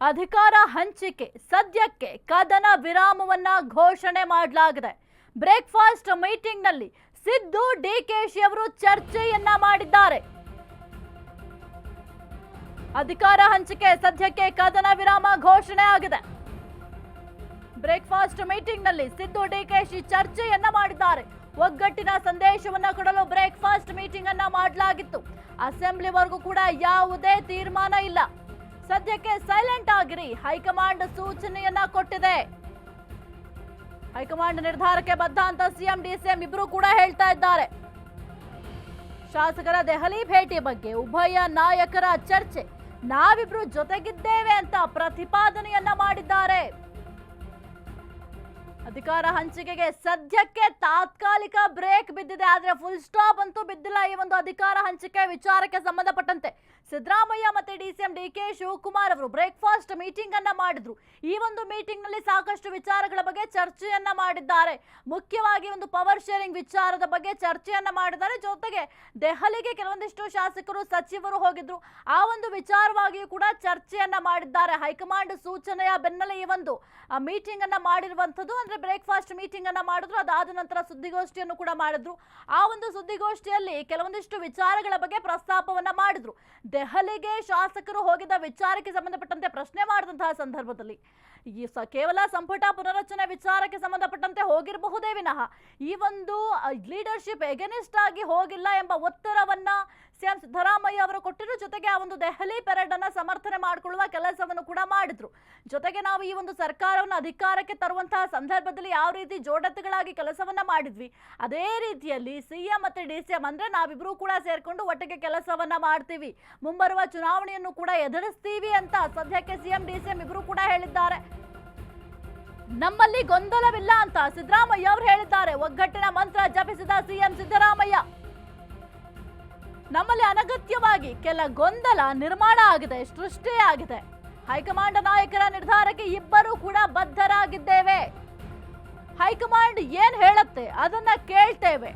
ಅಧಿಕಾರ ಹಂಚಿಕೆ ಸದ್ಯಕ್ಕೆ ಕದನ ವಿರಾಮವನ್ನ ಘೋಷಣೆ ಮಾಡಲಾಗಿದೆ. ಬ್ರೇಕ್ಫಾಸ್ಟ್ ಮೀಟಿಂಗ್ನಲ್ಲಿ ಸಿದ್ದು ಡಿಕೆಶಿ ಅವರು ಚರ್ಚೆಯನ್ನ ಮಾಡಿದ್ದಾರೆ. ಅಧಿಕಾರ ಹಂಚಿಕೆ ಸದ್ಯಕ್ಕೆ ಕದನ ವಿರಾಮ ಘೋಷಣೆ ಆಗಿದೆ. ಬ್ರೇಕ್ಫಾಸ್ಟ್ ಮೀಟಿಂಗ್ನಲ್ಲಿ ಸಿದ್ದು ಡಿಕೆಶಿ ಚರ್ಚೆಯನ್ನ ಮಾಡಿದ್ದಾರೆ. ಒಗ್ಗಟ್ಟಿನ ಸಂದೇಶವನ್ನ ಕೊಡಲು ಬ್ರೇಕ್ಫಾಸ್ಟ್ ಮೀಟಿಂಗ್ ಅನ್ನ ಮಾಡಲಾಗಿತ್ತು. ಅಸೆಂಬ್ಲಿವರೆಗೂ ಕೂಡ ಯಾವುದೇ ತೀರ್ಮಾನ ಇಲ್ಲ. ಸದ್ಯಕ್ಕೆ ಸೈಲೆಂಟ್ ಆಗಿರಿ, ಹೈಕಮಾಂಡ್ ಸೂಚನೆಯನ್ನ ಕೊಟ್ಟಿದೆ. ಹೈಕಮಾಂಡ್ ನಿರ್ಧಾರಕ್ಕೆ ಬದ್ಧ ಅಂತ ಸಿಎಂ ಡಿಸಿಎಂ ಇಬ್ರು ಕೂಡ ಹೇಳ್ತಾ ಇದ್ದಾರೆ. ಶಾಸಕರ ದೆಹಲಿ ಭೇಟಿ ಬಗ್ಗೆ ಉಭಯ ನಾಯಕರ ಚರ್ಚೆ, ನಾವಿಬ್ರು ಜೊತೆಗಿದ್ದೇವೆ ಅಂತ ಪ್ರತಿಪಾದನೆಯನ್ನ ಮಾಡಿದ್ದಾರೆ. ಅಧಿಕಾರ ಹಂಚಿಕೆಗೆ ಸದ್ಯಕ್ಕೆ ತಾತ್ಕಾಲಿಕ ಬ್ರೇಕ್ ಬಿದ್ದಿದೆ, ಆದ್ರೆ ಫುಲ್ ಸ್ಟಾಪ್ ಅಂತೂ ಬಿದ್ದಿಲ್ಲ. ಈ ಒಂದು ಅಧಿಕಾರ ಹಂಚಿಕೆ ವಿಚಾರಕ್ಕೆ ಸಂಬಂಧಪಟ್ಟಂತೆ ಸಿದ್ದರಾಮಯ್ಯ ಮತ್ತೆ ಡಿಸಿಎಂ ಡಿಕೆ ಶಿವಕುಮಾರ್ ಅವರು ಬ್ರೇಕ್ಫಾಸ್ಟ್ ಮೀಟಿಂಗ್ ಅನ್ನ ಮಾಡಿದ್ರು. ಈ ಒಂದು ಮೀಟಿಂಗ್ ನಲ್ಲಿ ಸಾಕಷ್ಟು ವಿಚಾರಗಳ ಬಗ್ಗೆ ಚರ್ಚೆಯನ್ನ ಮಾಡಿದ್ದಾರೆ. ಮುಖ್ಯವಾಗಿ ಒಂದು ಪವರ್ ಶೇರಿಂಗ್ ವಿಚಾರದ ಬಗ್ಗೆ ಚರ್ಚೆಯನ್ನ ಮಾಡಿದ್ದಾರೆ. ಜೊತೆಗೆ ದೆಹಲಿಗೆ ಕೆಲವೊಂದಿಷ್ಟು ಶಾಸಕರು ಸಚಿವರು ಹೋಗಿದ್ರು, ಆ ಒಂದು ವಿಚಾರವಾಗಿಯೂ ಕೂಡ ಚರ್ಚೆಯನ್ನ ಮಾಡಿದ್ದಾರೆ. ಹೈಕಮಾಂಡ್ ಸೂಚನೆಯ ಬೆನ್ನಲ್ಲೇ ಈ ಒಂದು ಮೀಟಿಂಗ್ ಅನ್ನ ಮಾಡಿರುವಂತದ್ದು. ಅಂದ್ರೆ ಬ್ರೇಕ್ಫಾಸ್ಟ್ ಮೀಟಿಂಗ್ ಅನ್ನ ಮಾಡಿದ್ರು, ಅದಾದ ನಂತರ ಸುದ್ದಿಗೋಷ್ಠಿಯನ್ನು ಕೂಡ ಮಾಡಿದ್ರು. ಆ ಒಂದು ಸುದ್ದಿಗೋಷ್ಠಿಯಲ್ಲಿ ಕೆಲವೊಂದಿಷ್ಟು ವಿಚಾರಗಳ ಬಗ್ಗೆ ಪ್ರಸ್ತಾಪವನ್ನ ಮಾಡಿದ್ರು. ದೆಹಲಿಗೆ ಶಾಸಕರು ಹೋಗಿದ್ದ ವಿಚಾರಕ್ಕೆ ಸಂಬಂಧಪಟ್ಟಂತೆ ಪ್ರಶ್ನೆ ಮಾಡಿದಂತಹ ಸಂದರ್ಭದಲ್ಲಿ ಕೇವಲ ಸಂಪುಟ ಪುನರಚನೆ ವಿಚಾರಕ್ಕೆ ಸಂಬಂಧಪಟ್ಟಂತೆ ಹೋಗಿರಬಹುದೇ ವಿನಃ ಈ ಒಂದು ಲೀಡರ್ಶಿಪ್ ಎಗನಿಸ್ಟ್ ಆಗಿ ಹೋಗಿಲ್ಲ ಎಂಬ ಉತ್ತರವನ್ನ ಸಿಎಂ ಸಿದ್ದರಾಮಯ್ಯ ಅವರು ಕೊಟ್ಟಿದ್ರು. ಜೊತೆಗೆ ಆ ಒಂದು ದೆಹಲಿ ಪೆರೇಡ್ ಅನ್ನ ಸಮರ್ಥನೆ ಮಾಡಿಕೊಳ್ಳುವ ಕೆಲಸವನ್ನು ಕೂಡ ಮಾಡಿದ್ರು. ಜೊತೆಗೆ ನಾವು ಈ ಒಂದು ಸರ್ಕಾರವನ್ನು ಅಧಿಕಾರಕ್ಕೆ ತರುವಂತಹ ಸಂದರ್ಭದಲ್ಲಿ ಯಾವ ರೀತಿ ಜೋಡತ್ತುಗಳಾಗಿ ಕೆಲಸವನ್ನ ಮಾಡಿದ್ವಿ, ಅದೇ ರೀತಿಯಲ್ಲಿ ಸಿಎಂ ಮತ್ತೆ ಡಿಸಿಎಂ ಅಂದ್ರೆ ನಾವಿಬ್ರು ಕೂಡ ಸೇರ್ಕೊಂಡು ಒಟ್ಟಿಗೆ ಕೆಲಸವನ್ನ ಮಾಡ್ತೀವಿ, ಮುಂಬರುವ ಚುನಾವಣೆಯನ್ನು ಕೂಡ ಎದುರಿಸ್ತೀವಿ ಅಂತ ಸದ್ಯಕ್ಕೆ ಸಿಎಂ ಡಿಸಿಎಂ ಇಬ್ರು ಕೂಡ ಹೇಳಿದ್ದಾರೆ. ನಮ್ಮಲ್ಲಿ ಗೊಂದಲವಿಲ್ಲ ಅಂತ ಸಿದ್ದರಾಮಯ್ಯ ಅವರು ಹೇಳಿದ್ದಾರೆ. ಒಗ್ಗಟ್ಟಿನ ಮಂತ್ರ ಜಪಿಸಿದ ಸಿಎಂ ಸಿದ್ದರಾಮಯ್ಯ, ನಮ್ಮಲ್ಲಿ ಅನಗತ್ಯವಾಗಿ ಕೆಲ ಗೊಂದಲ ನಿರ್ಮಾಣ ಆಗಿದೆ, ಸೃಷ್ಟಿಯಾಗಿದೆ. ಹೈಕಮಾಂಡ್ ನಾಯಕರ ನಿರ್ಧಾರಕ್ಕೆ ಇಬ್ಬರು ಕೂಡ ಬದ್ಧರಾಗಿದ್ದೇವೆ. ಹೈಕಮಾಂಡ್ ಏನ್ ಹೇಳುತ್ತೆ ಅದನ್ನ ಕೇಳ್ತೇವೆ.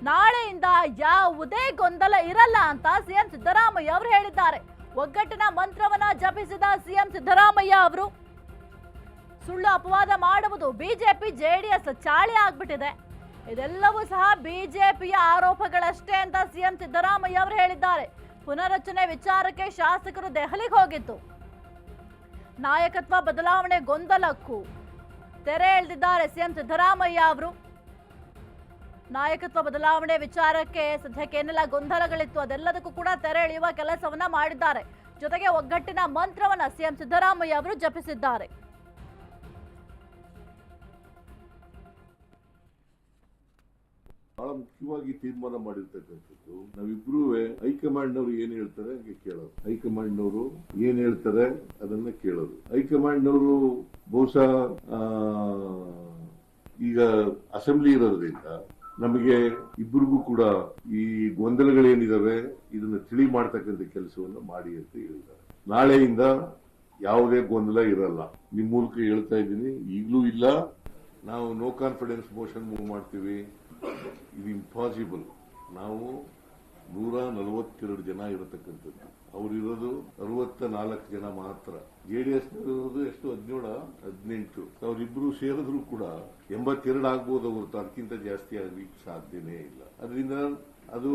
ನಾಳೆಯಿಂದ ಯಾವುದೇ ಗೊಂದಲ ಇರಲ್ಲ ಅಂತ ಸಿಎಂ ಸಿದ್ದರಾಮಯ್ಯ ಅವರು ಹೇಳಿದ್ದಾರೆ. ಒಗ್ಗಟ್ಟಿನ ಮಂತ್ರವನ್ನ ಜಪಿಸಿದ ಸಿಎಂ ಸಿದ್ದರಾಮಯ್ಯ ಅವರು ಸುಳ್ಳು ಅಪವಾದ ಮಾಡುವುದು ಬಿಜೆಪಿ ಜೆಡಿಎಸ್ ಚಾಳಿ ಆಗ್ಬಿಟ್ಟಿದೆ, ಇದೆಲ್ಲವೂ ಸಹ ಬಿಜೆಪಿಯ ಆರೋಪಗಳಷ್ಟೇ ಅಂತ ಸಿಎಂ ಸಿದ್ದರಾಮಯ್ಯ ಅವರು ಹೇಳಿದ್ದಾರೆ. ಪುನರಚನೆ ವಿಚಾರಕ್ಕೆ ಶಾಸಕರು ದೆಹಲಿಗೆ ಹೋಗಿತ್ತು. ನಾಯಕತ್ವ ಬದಲಾವಣೆ ಗೊಂದಲಕ್ಕೂ ತೆರೆ ಎಳೆದಿದ್ದಾರೆ ಸಿಎಂ ಸಿದ್ದರಾಮಯ್ಯ ಅವರು. ನಾಯಕತ್ವ ಬದಲಾವಣೆ ವಿಚಾರಕ್ಕೆ ಸದ್ಯಕ್ಕೆ ಏನೆಲ್ಲ ಗೊಂದಲಗಳಿತ್ತು ಅದೆಲ್ಲದಕ್ಕೂ ಕೂಡ ತೆರೆ ಎಳೆಯುವ ಕೆಲಸವನ್ನ ಮಾಡಿದ್ದಾರೆ. ಜೊತೆಗೆ ಒಗ್ಗಟ್ಟಿನ ಮಂತ್ರವನ್ನ ಸಿಎಂ ಸಿದ್ದರಾಮಯ್ಯ ಅವರು ಜಪಿಸಿದ್ದಾರೆ. ಬಹಳ ಮುಖ್ಯವಾಗಿ ತೀರ್ಮಾನ ಮಾಡಿರ್ತಕ್ಕಂಥದ್ದು ನಾವಿಬ್ರು ಹೈಕಮಾಂಡ್ ನವರು ಏನ್ ಹೇಳ್ತಾರೆ ಹಂಗೆ ಕೇಳೋದು, ಹೈಕಮಾಂಡ್ ನವರು ಏನ್ ಹೇಳ್ತಾರೆ ಅದನ್ನ ಕೇಳೋದು. ಹೈಕಮಾಂಡ್ ನವರು ಬಹುಶಃ ಈಗ ಅಸೆಂಬ್ಲಿ ಇರೋದ್ರಿಂದ ನಮಗೆ ಇಬ್ಬರಿಗೂ ಕೂಡ ಈ ಗೊಂದಲಗಳೇನಿದಾವೆ ಇದನ್ನ ತಿಳಿ ಮಾಡ್ತಕ್ಕಂಥ ಕೆಲಸವನ್ನ ಮಾಡಿ ಅಂತ ಹೇಳಿದ್ದಾರೆ. ನಾಳೆಯಿಂದ ಯಾವುದೇ ಗೊಂದಲ ಇರಲ್ಲ. ನಿಮ್ ಮೂಲಕ ಹೇಳ್ತಾ ಇದ್ದೀನಿ, ಈಗಲೂ ಇಲ್ಲ. ನಾವು ನೋ ಕಾನ್ಫಿಡೆನ್ಸ್ ಮೋಷನ್ ಮೂವ್ ಮಾಡ್ತೀವಿ, ಇದು ಇಂಪಾಸಿಬಲ್. ನಾವು 142 ಜನ ಇರತಕ್ಕಂಥದ್ದು, ಅವರಿರೋದು 64 ಜನ ಮಾತ್ರ. ಜೆಡಿಎಸ್ ಇರೋದು ಎಷ್ಟು 17-18. ಅವರಿಬ್ರು ಸೇರಿದ್ರು ಕೂಡ 82 ಆಗ್ಬೋದು ಹೊರತು ಅದಕ್ಕಿಂತ ಜಾಸ್ತಿ ಆಗ್ಲಿಕ್ಕೆ ಸಾಧ್ಯನೇ ಇಲ್ಲ. ಅದರಿಂದ ಅದು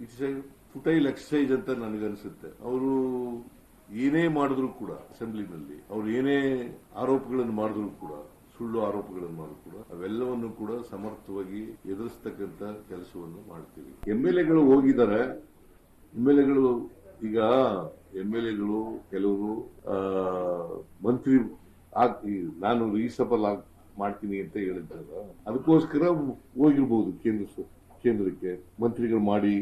ಇಟ್ಸ್ ಎ ಫುಟೈಲ್ ಎಕ್ಸರ್ಸೈಸ್ ಅಂತ ನನಗನ್ಸುತ್ತೆ. ಅವರು ಏನೇ ಮಾಡಿದ್ರು ಕೂಡ ಅಸೆಂಬ್ಲಿನಲ್ಲಿ, ಅವ್ರು ಏನೇ ಆರೋಪಗಳನ್ನು ಮಾಡಿದ್ರು ಕೂಡ, ಸುಳ್ಳು ಆರೋಪಗಳನ್ನು ಮಾಡಿದ್ರು ಕೂಡ ಅವೆಲ್ಲವನ್ನು ಕೂಡ ಸಮರ್ಥವಾಗಿ ಎದುರಿಸ್ತಕ್ಕಂಥ ಕೆಲಸವನ್ನು ಮಾಡ್ತೀವಿ. ಎಂಎಲ್ಎಗಳು ಹೋಗಿದ್ದಾರೆ. ಎಂಎಲ್ಎಗಳು ಈಗ ಎಂಎಲ್ಎಗಳು ಕೆಲವರು ಮಂತ್ರಿ ನಾನು ರೀಸಬಲ್ ಮಾಡ್ತೀನಿ ಅಂತ ಹೇಳಿದ್ದಾರೆ. ಅದಕ್ಕೋಸ್ಕರ ಹೋಗಿರ್ಬಹುದು ಕೇಂದ್ರಕ್ಕೆ ಮಂತ್ರಿಗಳು ಮಾಡಿ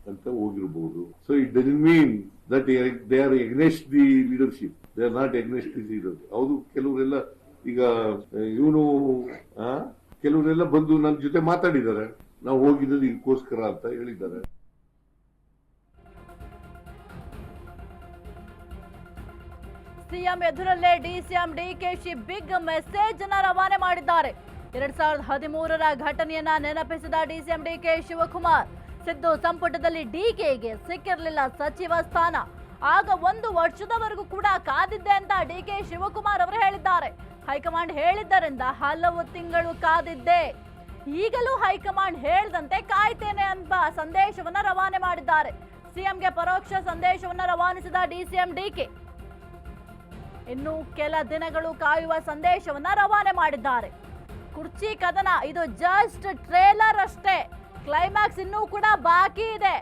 ಅಂತ ಹೋಗಿರಬಹುದು. So it doesn't mean that they are against the leadership, they are not against the leader. ಹೌದು, ಕೆಲವರೆಲ್ಲ ಈಗ ಇವನು ಕೆಲವರೆಲ್ಲ ಬಂದು ನನ್ನ ಜೊತೆ ಮಾತಾಡಿದ್ದಾರೆ, ನಾವು ಹೋಗಿದ್ದು ಇದಕ್ಕೋಸ್ಕರ ಅಂತ ಹೇಳಿದ್ದಾರೆ. ಸಿಎಂ ಎದುರಲ್ಲೇ ಡಿಸಿಎಂ ಡಿಕೆಶಿ ಬಿಗ್ ಮೆಸೇಜ್ ಅನ್ನ ರವಾನೆ ಮಾಡಿದ್ದಾರೆ. 2013ರ ಘಟನೆಯನ್ನ ನೆನಪಿಸಿದ ಡಿಸಿಎಂ ಡಿಕೆ ಶಿವಕುಮಾರ್, ಸಿದ್ದು ಸಂಪುಟದಲ್ಲಿ ಡಿಕೆಗೆ ಸಿಕ್ಕಿರಲಿಲ್ಲ ಸಚಿವ ಸ್ಥಾನ, ಆಗ 1 ವರ್ಷದವರೆಗೂ ಕೂಡ ಕಾದಿದ್ದೆ ಅಂತ ಡಿ ಕೆ ಶಿವಕುಮಾರ್ ಅವರು ಹೇಳಿದ್ದಾರೆ. ಹೈಕಮಾಂಡ್ ಹೇಳಿದ್ದರಿಂದ ಹಲವು ತಿಂಗಳು ಕಾದಿದ್ದೆ, ಈಗಲೂ ಹೈಕಮಾಂಡ್ ಹೇಳ್ದಂತೆ ಕಾಯ್ತೇನೆ ಎಂಬ ಸಂದೇಶವನ್ನ ರವಾನೆ ಮಾಡಿದ್ದಾರೆ. ಸಿಎಂಗೆ ಪರೋಕ್ಷ ಸಂದೇಶವನ್ನ ರವಾನಿಸಿದ ಡಿಸಿಎಂ ಡಿಕೆ ಇನ್ನು ಕೆಲ ದಿನಗಳು ಕಾಯುವ ಸಂದೇಶವನ್ನ ರವಾನೆ ಮಾಡಿದ್ದಾರೆ. ಕುರ್ಚಿ ಕದನ ಇದು ಜಸ್ಟ್ ಟ್ರೇಲರ್ ಅಷ್ಟೇ, ಕ್ಲೈಮ್ಯಾಕ್ಸ್ ಇನ್ನೂ ಕೂಡ ಬಾಕಿ ಇದೆ.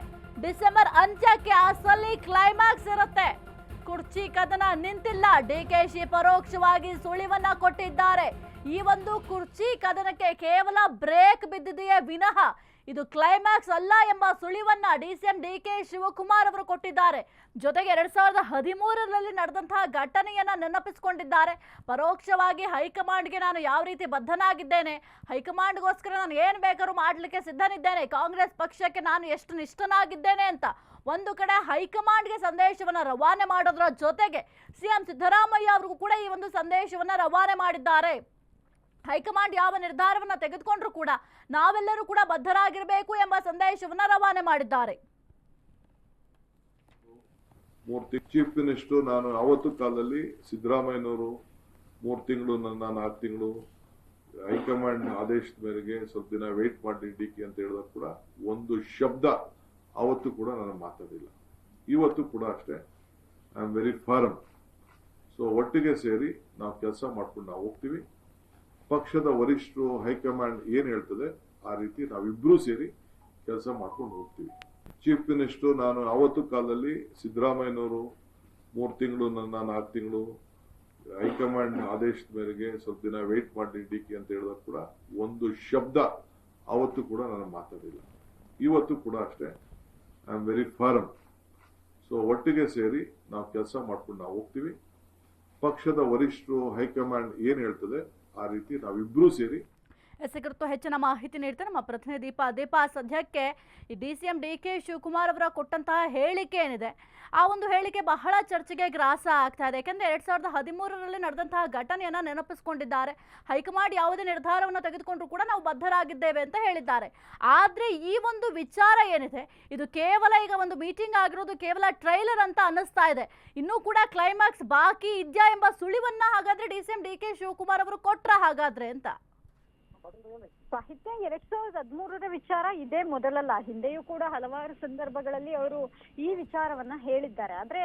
ಡಿಸೆಂಬರ್ ಅಂತ್ಯಕ್ಕೆ ಅಸಲಿ ಕ್ಲೈಮ್ಯಾಕ್ಸ್ ಇರುತ್ತೆ. ಕುರ್ಚಿ ಕದನ ನಿಂತಿಲ್ಲ, ಡಿಕೆಶಿ ಪರೋಕ್ಷವಾಗಿ ಸುಳಿವನ್ನ ಕೊಟ್ಟಿದ್ದಾರೆ. ಈ ಒಂದು ಕುರ್ಚಿ ಕದನಕ್ಕೆ ಕೇವಲ ಬ್ರೇಕ್ ಬಿದ್ದಿದೆಯೇ ವಿನಃ ಇದು ಕ್ಲೈಮ್ಯಾಕ್ಸ್ ಅಲ್ಲ ಎಂಬ ಸುಳಿವನ್ನ ಡಿಸಿಎಂ ಡಿಕೆ ಶಿವಕುಮಾರ್ ಅವರು ಕೊಟ್ಟಿದ್ದಾರೆ. ಜೊತೆಗೆ 2013ರಲ್ಲಿ ನಡೆದಂತಹ ಘಟನೆಯನ್ನ ನೆನಪಿಸಿಕೊಂಡಿದ್ದಾರೆ. ಪರೋಕ್ಷವಾಗಿ ಹೈಕಮಾಂಡ್ಗೆ ನಾನು ಯಾವ ರೀತಿ ಬದ್ಧನಾಗಿದ್ದೇನೆ, ಹೈಕಮಾಂಡ್ಗೋಸ್ಕರ ನಾನು ಏನ್ ಬೇಕಾದ್ರೂ ಮಾಡ್ಲಿಕ್ಕೆ ಸಿದ್ಧನಿದ್ದೇನೆ, ಕಾಂಗ್ರೆಸ್ ಪಕ್ಷಕ್ಕೆ ನಾನು ಎಷ್ಟು ನಿಷ್ಠನಾಗಿದ್ದೇನೆ ಅಂತ ಒಂದು ಕಡೆ ಹೈಕಮಾಂಡ್ಗೆ ಸಂದೇಶವನ್ನ ರವಾನೆ ಮಾಡೋದ್ರ ಜೊತೆಗೆ ಸಿಎಂ ಸಿದ್ದರಾಮಯ್ಯ ಅವರಿಗೂ ಕೂಡ ಈ ಒಂದು ಸಂದೇಶವನ್ನ ರವಾನೆ ಮಾಡಿದ್ದಾರೆ. ಹೈಕಮಾಂಡ್ ಯಾವ ನಿರ್ಧಾರವನ್ನ ತೆಗೆದುಕೊಂಡ್ರು ಕೂಡ ನಾವೆಲ್ಲರೂ ಕೂಡ ಬದ್ಧರಾಗಿರಬೇಕು ಎಂಬ ಸಂದೇಶವನ್ನ ರವಾನೆ ಮಾಡಿದ್ದಾರೆ. ಚೀಫ್ ಮಿನಿಸ್ಟರ್ ನಾನು ಅವತ್ತು ಕಾಲದಲ್ಲಿ ಸಿದ್ದರಾಮಯ್ಯನವರು 3 ತಿಂಗಳು ನನ್ನ 4 ತಿಂಗಳು ಹೈಕಮಾಂಡ್ ಆದೇಶದ ಮೇರೆಗೆ ಸ್ವಲ್ಪ ದಿನ ವೇಟ್ ಮಾಡಿ ಡಿಕೆ ಅಂತ ಹೇಳಿದಾಗ ಕೂಡ ಒಂದು ಶಬ್ದ ಅವತ್ತು ಕೂಡ ನಾನು ಮಾತಾಡಿಲ್ಲ. ಇವತ್ತು ಕೂಡ ಅಷ್ಟೇ, I am very firm. So ಒಟ್ಟಿಗೆ ಸೇರಿ ನಾವು ಕೆಲಸ ಮಾಡ್ಕೊಂಡು ನಾವು ಹೋಗ್ತೀವಿ. ಪಕ್ಷದ ವರಿಷ್ಠರು ಹೈಕಮಾಂಡ್ ಏನ್ ಹೇಳ್ತದೆ ಆ ರೀತಿ ನಾವಿಬ್ರು ಸೇರಿ ಕೆಲಸ ಮಾಡ್ಕೊಂಡು ಹೋಗ್ತೀವಿ. ಚೀಫ್ ಮಿನಿಸ್ಟರ್ ನಾನು ಅವತ್ತು ಕಾಲದಲ್ಲಿ ಸಿದ್ದರಾಮಯ್ಯನವರು 3 ತಿಂಗಳು ನನ್ನ 4 ತಿಂಗಳು ಹೈಕಮಾಂಡ್ ಆದೇಶದ ಮೇರೆಗೆ ಸ್ವಲ್ಪ ದಿನ ವೇಟ್ ಮಾಡಿ ಡಿಕೆ ಅಂತ ಹೇಳಿದಾಗ ಕೂಡ ಒಂದು ಶಬ್ದ ಅವತ್ತು ಕೂಡ ನಾನು ಮಾತಾಡಿಲ್ಲ. ಇವತ್ತು ಕೂಡ ಅಷ್ಟೇ, I am very firm. So ಒಟ್ಟಿಗೆ ಸೇರಿ ನಾವು ಕೆಲಸ ಮಾಡ್ಕೊಂಡು ನಾವು ಹೋಗ್ತೀವಿ. ಪಕ್ಷದ ವರಿಷ್ಠರು ಹೈಕಮಾಂಡ್ ಏನ್ ಹೇಳ್ತದೆ ಆ ರೀತಿ ನಾವಿಬ್ರು ಸೇರಿ. ಕುರಿತು ಹೆಚ್ಚಿನ ಮಾಹಿತಿ ನೀಡ್ತಾರೆ ನಮ್ಮ ಪ್ರತಿನಿಧಿ ದೀಪಾ. ಸದ್ಯಕ್ಕೆ ಈ ಡಿಸಿಎಂ ಡಿಕೆ ಶಿವಕುಮಾರ್ ಅವರ ಕೊಟ್ಟಂತಹ ಹೇಳಿಕೆ ಏನಿದೆ, ಆ ಒಂದು ಹೇಳಿಕೆ ಬಹಳ ಚರ್ಚೆಗೆ ಗ್ರಾಸ ಆಗ್ತಾ ಇದೆ. ಯಾಕಂದ್ರೆ 2013ರಲ್ಲಿ ನಡೆದಂತಹ ಘಟನೆಯನ್ನ ನೆನಪಿಸಿಕೊಂಡಿದ್ದಾರೆ. ಹೈಕಮಾಂಡ್ ಯಾವುದೇ ನಿರ್ಧಾರವನ್ನು ತೆಗೆದುಕೊಂಡ್ರು ಕೂಡ ನಾವು ಬದ್ಧರಾಗಿದ್ದೇವೆ ಅಂತ ಹೇಳಿದ್ದಾರೆ. ಆದ್ರೆ ಈ ಒಂದು ವಿಚಾರ ಏನಿದೆ ಇದು ಕೇವಲ ಈಗ ಒಂದು ಮೀಟಿಂಗ್ ಆಗಿರೋದು ಕೇವಲ ಟ್ರೈಲರ್ ಅಂತ ಅನ್ನಿಸ್ತಾ ಇದೆ. ಇನ್ನೂ ಕೂಡ ಕ್ಲೈಮ್ಯಾಕ್ಸ್ ಬಾಕಿ ಇದೆಯಾ ಎಂಬ ಸುಳಿವನ್ನ ಹಾಗಾದ್ರೆ ಡಿಸಿಎಂ ಡಿಕೆ ಶಿವಕುಮಾರ್ ಅವರು ಕೊಟ್ರ ಹಾಗಾದ್ರೆ ಅಂತ. ಸಾಹಿತ್ಯ 2013ರ ವಿಚಾರ ಇದೇ ಮೊದಲಲ್ಲ, ಹಿಂದೆಯೂ ಕೂಡ ಹಲವಾರು ಸಂದರ್ಭಗಳಲ್ಲಿ ಅವರು ಈ ವಿಚಾರವನ್ನ ಹೇಳಿದ್ದಾರೆ. ಆದ್ರೆ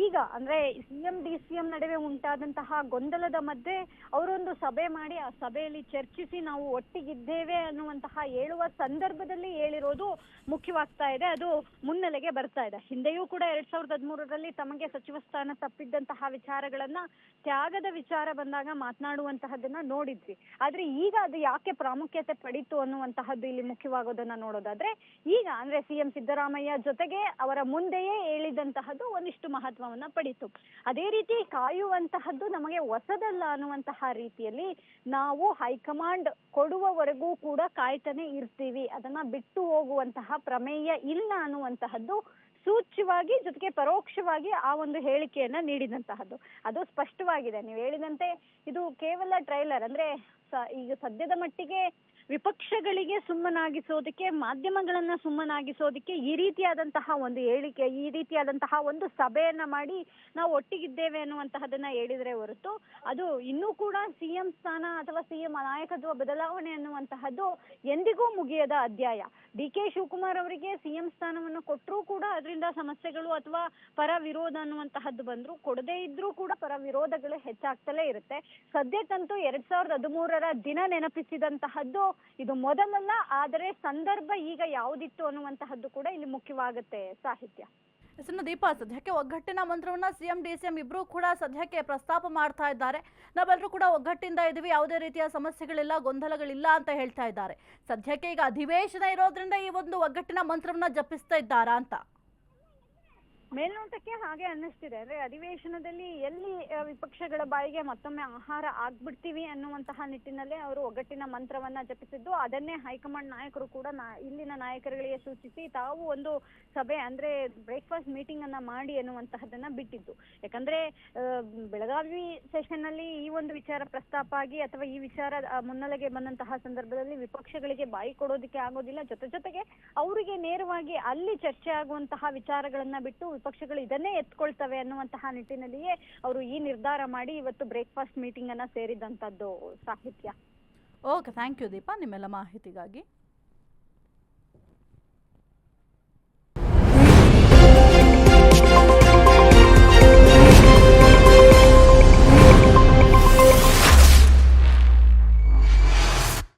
ಈಗ ಅಂದ್ರೆ ಸಿಎಂ ಡಿಸಿಎಂ ನಡುವೆ ಉಂಟಾದಂತಹ ಗೊಂದಲದ ಮಧ್ಯೆ ಅವರೊಂದು ಸಭೆ ಮಾಡಿ ಆ ಸಭೆಯಲ್ಲಿ ಚರ್ಚಿಸಿ ನಾವು ಒಟ್ಟಿಗಿದ್ದೇವೆ ಅನ್ನುವಂತಹ ಹೇಳುವ ಸಂದರ್ಭದಲ್ಲಿ ಹೇಳಿರೋದು ಮುಖ್ಯವಾಗ್ತಾ ಇದೆ, ಅದು ಮುನ್ನೆಲೆಗೆ ಬರ್ತಾ ಇದೆ. ಹಿಂದೆಯೂ ಕೂಡ 2013ರಲ್ಲಿ ತಮಗೆ ಸಚಿವ ಸ್ಥಾನ ತಪ್ಪಿದ್ದಂತಹ ವಿಚಾರಗಳನ್ನ ತ್ಯಾಗದ ವಿಚಾರ ಬಂದಾಗ ಮಾತನಾಡುವಂತಹದನ್ನ ನೋಡಿದ್ವಿ. ಆದ್ರೆ ಈಗ ಅದು ಯಾಕೆ ಪ್ರಾಮುಖ್ಯತೆ ಪಡಿತು ಅನ್ನುವಂತಹದ್ದು ಇಲ್ಲಿ ಮುಖ್ಯವಾಗೋದನ್ನ ನೋಡೋದಾದ್ರೆ, ಈಗ ಅಂದ್ರೆ ಸಿಎಂ ಸಿದ್ದರಾಮಯ್ಯ ಜೊತೆಗೆ ಅವರ ಮುಂದೆಯೇ ಹೇಳಿದಂತಹದ್ದು ಒಂದಿಷ್ಟು ಮಹತ್ವವನ್ನ ಪಡಿತು. ಅದೇ ರೀತಿ ಕಾಯುವಂತಹದ್ದು ನಮಗೆ ಹೊಸದಲ್ಲ ಅನ್ನುವಂತಹ ರೀತಿಯಲ್ಲಿ ನಾವು ಹೈಕಮಾಂಡ್ ಕೊಡುವವರೆಗೂ ಕೂಡ ಕಾಯ್ತಾನೆ ಇರ್ತೀವಿ, ಅದನ್ನ ಬಿಟ್ಟು ಹೋಗುವಂತಹ ಪ್ರಮೇಯ ಇಲ್ಲ ಅನ್ನುವಂತಹದ್ದು ಸೂಚ್ಯವಾಗಿ ಜೊತೆಗೆ ಪರೋಕ್ಷವಾಗಿ ಆ ಒಂದು ಹೇಳಿಕೆಯನ್ನ ನೀಡಿದಂತಹದ್ದು ಅದು ಸ್ಪಷ್ಟವಾಗಿದೆ. ನೀವು ಹೇಳಿದಂತೆ ಇದು ಕೇವಲ ಟ್ರೈಲರ್, ಅಂದ್ರೆ ಈಗ ಸದ್ಯದ ಮಟ್ಟಿಗೆ ವಿಪಕ್ಷಗಳಿಗೆ ಸುಮ್ಮನಾಗಿಸೋದಕ್ಕೆ, ಮಾಧ್ಯಮಗಳನ್ನ ಸುಮ್ಮನಾಗಿಸೋದಕ್ಕೆ ಈ ರೀತಿಯಾದಂತಹ ಒಂದು ಹೇಳಿಕೆ, ಈ ರೀತಿಯಾದಂತಹ ಒಂದು ಸಭೆಯನ್ನ ಮಾಡಿ ನಾವು ಒಟ್ಟಿಗಿದ್ದೇವೆ ಅನ್ನುವಂತಹದನ್ನ ಹೇಳಿದ್ರೆ ಹೊರತು ಅದು ಇನ್ನೂ ಕೂಡ ಸಿಎಂ ಸ್ಥಾನ ಅಥವಾ ಸಿಎಂ ನಾಯಕತ್ವ ಬದಲಾವಣೆ ಅನ್ನುವಂತಹದ್ದು ಎಂದಿಗೂ ಮುಗಿಯದ ಅಧ್ಯಾಯ. ಡಿ ಕೆ ಶಿವಕುಮಾರ್ ಅವರಿಗೆ ಸಿಎಂ ಸ್ಥಾನವನ್ನು ಕೊಟ್ಟರೂ ಕೂಡ ಅದರಿಂದ ಸಮಸ್ಯೆಗಳು ಅಥವಾ ಪರ ವಿರೋಧ ಅನ್ನುವಂತಹದ್ದು ಬಂದ್ರು, ಕೊಡದೇ ಇದ್ರೂ ಕೂಡ ಪರ ವಿರೋಧಗಳು ಹೆಚ್ಚಾಗ್ತಲೇ ಇರುತ್ತೆ. ಸದ್ಯಕ್ಕಂತೂ 2013ರ ದಿನ ನೆನಪಿಸಿದಂತಹದ್ದು ಇದು ಮೊದಲಲ್ಲ, ಆದರೆ ಸಂದರ್ಭ ಈಗ ಯಾವುದಿತ್ತು ಅನ್ನುವಂತಹದ್ದು ಕೂಡ ಇಲ್ಲಿ ಮುಖ್ಯವಾಗುತ್ತೆ. ಸಾಹಿತ್ಯ ದೀಪಾ, ಸದ್ಯಕ್ಕೆ ಒಗ್ಗಟ್ಟಿನ ಮಂತ್ರವನ್ನ ಸಿಎಂ ಡಿಸಿಎಂ ಇಬ್ರು ಕೂಡ ಸದ್ಯಕ್ಕೆ ಪ್ರಸ್ತಾಪ ಮಾಡ್ತಾ ಇದ್ದಾರೆ. ನಾವೆಲ್ಲರೂ ಕೂಡ ಒಗ್ಗಟ್ಟಿಂದ ಇದೀವಿ, ಯಾವುದೇ ರೀತಿಯ ಸಮಸ್ಯೆಗಳಿಲ್ಲ, ಗೊಂದಲಗಳಿಲ್ಲ ಅಂತ ಹೇಳ್ತಾ ಇದ್ದಾರೆ. ಸದ್ಯಕ್ಕೆ ಈಗ ಅಧಿವೇಶನ ಇರೋದ್ರಿಂದ ಈ ಒಂದು ಒಗ್ಗಟ್ಟಿನ ಮಂತ್ರವನ್ನ ಜಪಿಸ್ತಾ ಇದ್ದಾರಾ ಅಂತ ಮೇಲ್ನೋಟಕ್ಕೆ ಹಾಗೆ ಅನ್ನಿಸ್ತಿದೆ. ಅಂದ್ರೆ ಅಧಿವೇಶನದಲ್ಲಿ ಎಲ್ಲಿ ವಿಪಕ್ಷಗಳ ಬಾಯಿಗೆ ಮತ್ತೊಮ್ಮೆ ಆಹಾರ ಆಗ್ಬಿಡ್ತೀವಿ ಅನ್ನುವಂತಹ ನಿಟ್ಟಿನಲ್ಲೇ ಅವರು ಒಗ್ಗಟ್ಟಿನ ಮಂತ್ರವನ್ನ ಜಪಿಸಿದ್ದು, ಅದನ್ನೇ ಹೈಕಮಾಂಡ್ ನಾಯಕರು ಕೂಡ ಇಲ್ಲಿನ ನಾಯಕರುಗಳಿಗೆ ಸೂಚಿಸಿ ತಾವು ಒಂದು ಸಭೆ ಅಂದ್ರೆ ಬ್ರೇಕ್ಫಾಸ್ಟ್ ಮೀಟಿಂಗ್ ಅನ್ನ ಮಾಡಿ ಅನ್ನುವಂತಹದನ್ನ ಬಿಟ್ಟಿದ್ದು. ಯಾಕಂದ್ರೆ ಬೆಳಗಾವಿ ಸೆಷನ್ ನಲ್ಲಿ ಈ ಒಂದು ವಿಚಾರ ಪ್ರಸ್ತಾಪ ಆಗಿ ಅಥವಾ ಈ ವಿಚಾರ ಮುನ್ನೆಲೆಗೆ ಬಂದಂತಹ ಸಂದರ್ಭದಲ್ಲಿ ವಿಪಕ್ಷಗಳಿಗೆ ಬಾಯಿ ಕೊಡೋದಕ್ಕೆ ಆಗೋದಿಲ್ಲ. ಜೊತೆಗೆ ಅವರಿಗೆ ನೇರವಾಗಿ ಅಲ್ಲಿ ಚರ್ಚೆ ಆಗುವಂತಹ ವಿಚಾರಗಳನ್ನ ಬಿಟ್ಟು ವಿಪಕ್ಷಗಳು ಇದನ್ನೇ ಎತ್ಕೊಳ್ತವೆ ಅನ್ನುವಂತಹ ನಿಟ್ಟಿನಲ್ಲಿಯೇ ಅವರು ಈ ನಿರ್ಧಾರ ಮಾಡಿ ಇವತ್ತು ಬ್ರೇಕ್ಫಾಸ್ಟ್ ಮೀಟಿಂಗ್ ಅನ್ನ ಸೇರಿದಂತದ್ದು. ಸಾಹಿತ್ಯ. ಓಕೆ, ಥ್ಯಾಂಕ್ ಯು ದೀಪಾ ನಿಮ್ಮೆಲ್ಲ ಮಾಹಿತಿಗಾಗಿ.